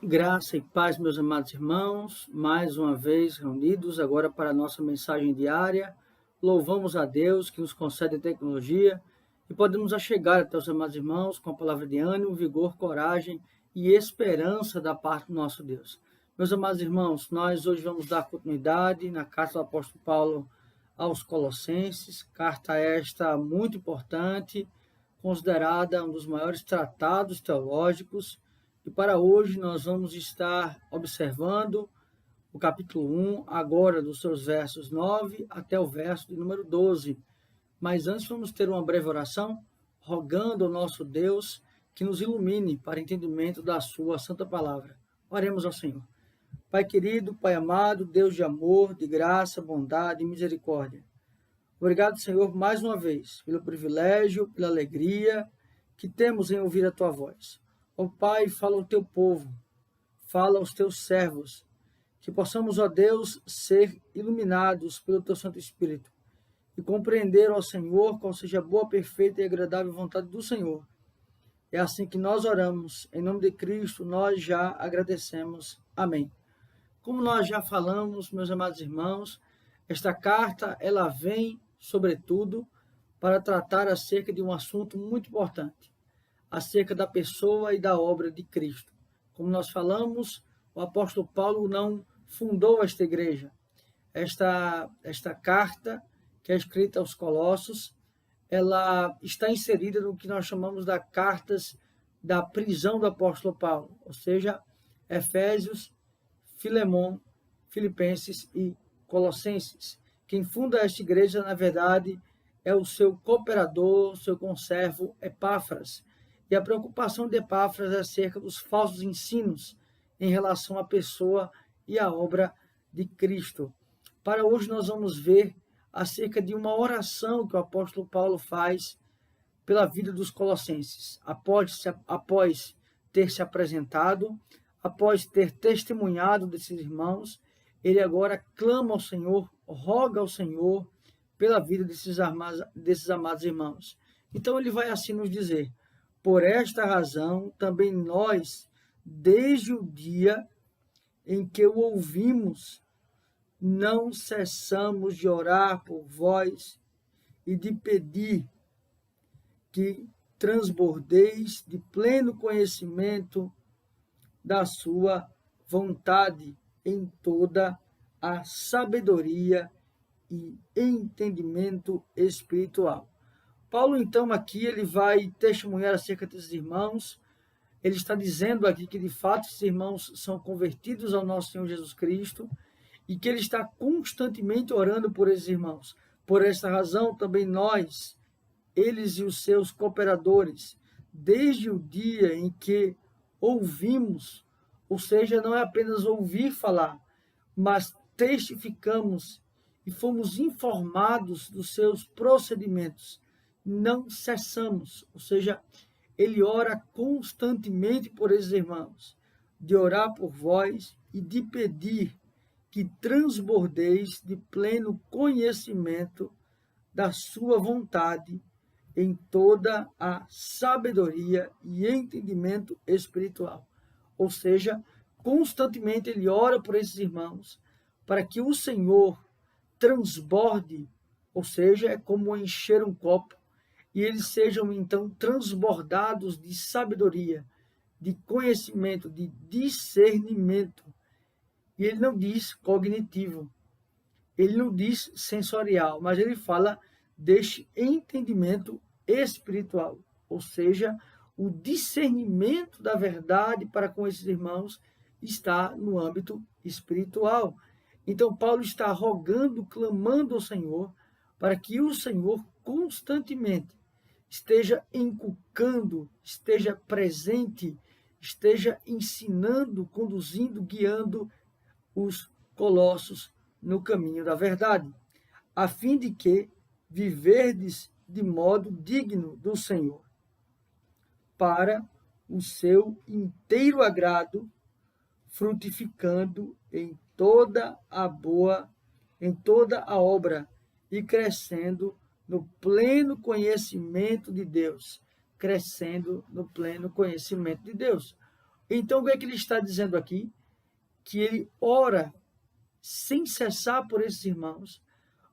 Graça e paz, meus amados irmãos, mais uma vez reunidos agora para a nossa mensagem diária. Louvamos a Deus que nos concede tecnologia e podemos chegar até os amados irmãos com a palavra de ânimo, vigor, coragem e esperança da parte do nosso Deus. Meus amados irmãos, nós hoje vamos dar continuidade na carta do apóstolo Paulo aos Colossenses, carta esta muito importante, considerada um dos maiores tratados teológicos. E para hoje nós vamos estar observando o capítulo 1, agora dos seus versos 9 até o verso de número 12. Mas antes vamos ter uma breve oração, rogando ao nosso Deus que nos ilumine para o entendimento da sua santa palavra. Oremos ao Senhor. Pai querido, Pai amado, Deus de amor, de graça, bondade e misericórdia. Obrigado, Senhor, mais uma vez, pelo privilégio, pela alegria que temos em ouvir a Tua voz. Ó Pai, fala ao Teu povo, fala aos Teus servos, que possamos, ó Deus, ser iluminados pelo Teu Santo Espírito e compreender, ó Senhor, qual seja a boa, perfeita e agradável vontade do Senhor. É assim que nós oramos, em nome de Cristo, nós já agradecemos. Amém. Como nós já falamos, meus amados irmãos, esta carta, ela vem, sobretudo, para tratar acerca de um assunto muito importante, acerca da pessoa e da obra de Cristo. Como nós falamos, o apóstolo Paulo não fundou esta igreja. Esta carta, que é escrita aos Colossos, ela está inserida no que nós chamamos das cartas da prisão do apóstolo Paulo, ou seja, Efésios, Filemão, Filipenses e Colossenses. Quem funda esta igreja, na verdade, é o seu cooperador, seu conservo Epáfras. E a preocupação de Epáfras é acerca dos falsos ensinos em relação à pessoa e à obra de Cristo. Para hoje nós vamos ver acerca de uma oração que o apóstolo Paulo faz pela vida dos colossenses. Após ter se apresentado, após ter testemunhado desses irmãos, ele agora clama ao Senhor, roga ao Senhor pela vida desses amados irmãos. Então ele vai assim nos dizer: por esta razão, também nós, desde o dia em que o ouvimos, não cessamos de orar por vós e de pedir que transbordeis de pleno conhecimento da sua vontade em toda a sabedoria e entendimento espiritual. Paulo, então, aqui ele vai testemunhar acerca desses irmãos. Ele está dizendo aqui que, de fato, esses irmãos são convertidos ao nosso Senhor Jesus Cristo e que ele está constantemente orando por esses irmãos. Por esta razão, também nós, eles e os seus cooperadores, desde o dia em que ouvimos, ou seja, não é apenas ouvir falar, mas testificamos e fomos informados dos seus procedimentos, não cessamos, ou seja, ele ora constantemente por esses irmãos, de orar por vós e de pedir que transbordeis de pleno conhecimento da sua vontade em toda a sabedoria e entendimento espiritual. Ou seja, constantemente ele ora por esses irmãos para que o Senhor transborde, ou seja, é como encher um copo, e eles sejam então transbordados de sabedoria, de conhecimento, de discernimento. E ele não diz cognitivo, ele não diz sensorial, mas ele fala deste entendimento espiritual, ou seja, o discernimento da verdade para com esses irmãos está no âmbito espiritual. Então Paulo está rogando, clamando ao Senhor, para que o Senhor constantemente esteja inculcando, esteja presente, esteja ensinando, conduzindo, guiando os colossos no caminho da verdade, a fim de que viverdes de modo digno do Senhor, para o seu inteiro agrado, frutificando em toda a obra e crescendo no pleno conhecimento de Deus, crescendo no pleno conhecimento de Deus. Então, o que é que ele está dizendo aqui? Que ele ora sem cessar por esses irmãos,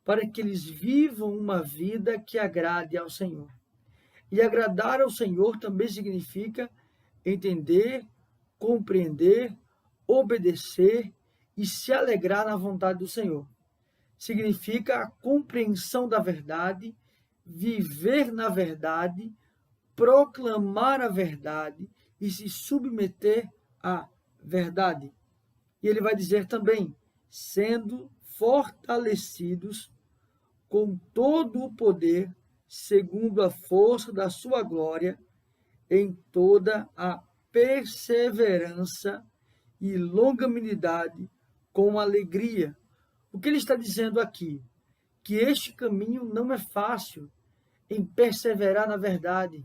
para que eles vivam uma vida que agrade ao Senhor. E agradar ao Senhor também significa entender, compreender, obedecer e se alegrar na vontade do Senhor. Significa a compreensão da verdade, viver na verdade, proclamar a verdade e se submeter à verdade. E ele vai dizer também, sendo fortalecidos com todo o poder, segundo a força da sua glória, em toda a perseverança e longanimidade, com alegria. O que ele está dizendo aqui? Que este caminho não é fácil, em perseverar na verdade,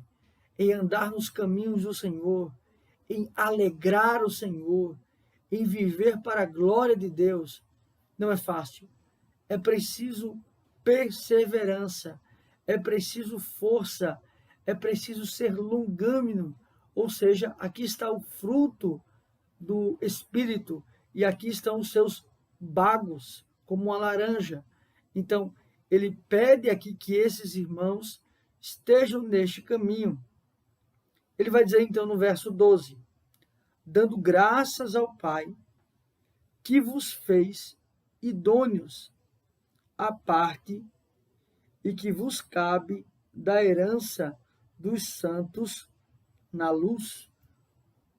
em andar nos caminhos do Senhor, em alegrar o Senhor, em viver para a glória de Deus. Não é fácil. É preciso perseverança, é preciso força, é preciso ser longânimo. Ou seja, aqui está o fruto do Espírito e aqui estão os seus bagos, como uma laranja. Então, ele pede aqui que esses irmãos estejam neste caminho. Ele vai dizer então no verso 12, dando graças ao Pai, que vos fez idôneos à parte e que vos cabe da herança dos santos na luz.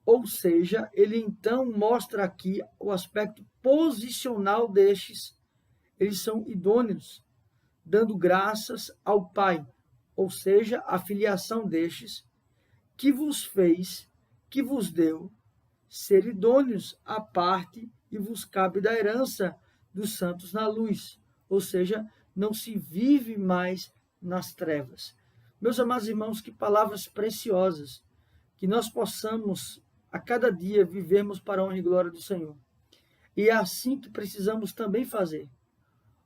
Ou seja, ele então mostra aqui o aspecto posicional destes. Eles são idôneos, dando graças ao Pai, ou seja, a filiação destes, que vos fez, que vos deu, ser idôneos à parte e vos cabe da herança dos santos na luz. Ou seja, não se vive mais nas trevas. Meus amados irmãos, que palavras preciosas, que nós possamos a cada dia vivermos para a honra e glória do Senhor. E é assim que precisamos também fazer,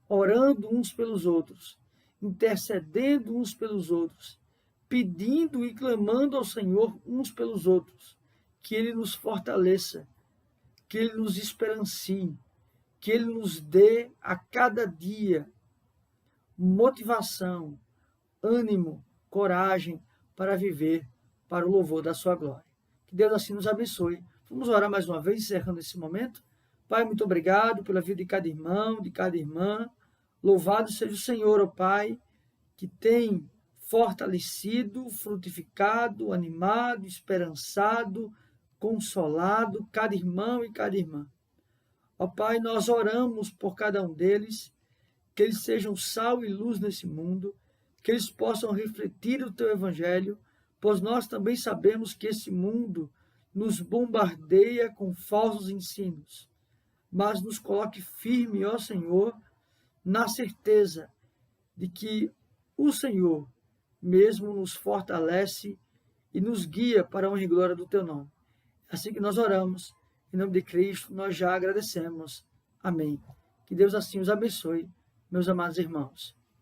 orando uns pelos outros, intercedendo uns pelos outros, pedindo e clamando ao Senhor uns pelos outros, que Ele nos fortaleça, que Ele nos esperancie, que Ele nos dê a cada dia motivação, ânimo, coragem para viver para o louvor da sua glória. Que Deus assim nos abençoe. Vamos orar mais uma vez, encerrando esse momento. Pai, muito obrigado pela vida de cada irmão, de cada irmã. Louvado seja o Senhor, ó Pai, que tem fortalecido, frutificado, animado, esperançado, consolado cada irmão e cada irmã. Ó Pai, nós oramos por cada um deles, que eles sejam sal e luz nesse mundo, que eles possam refletir o Teu Evangelho, pois nós também sabemos que esse mundo nos bombardeia com falsos ensinos, mas nos coloque firme, ó Senhor, na certeza de que o Senhor mesmo nos fortalece e nos guia para a honra e glória do Teu nome. Assim que nós oramos, em nome de Cristo, nós já agradecemos. Amém. Que Deus assim os abençoe, meus amados irmãos.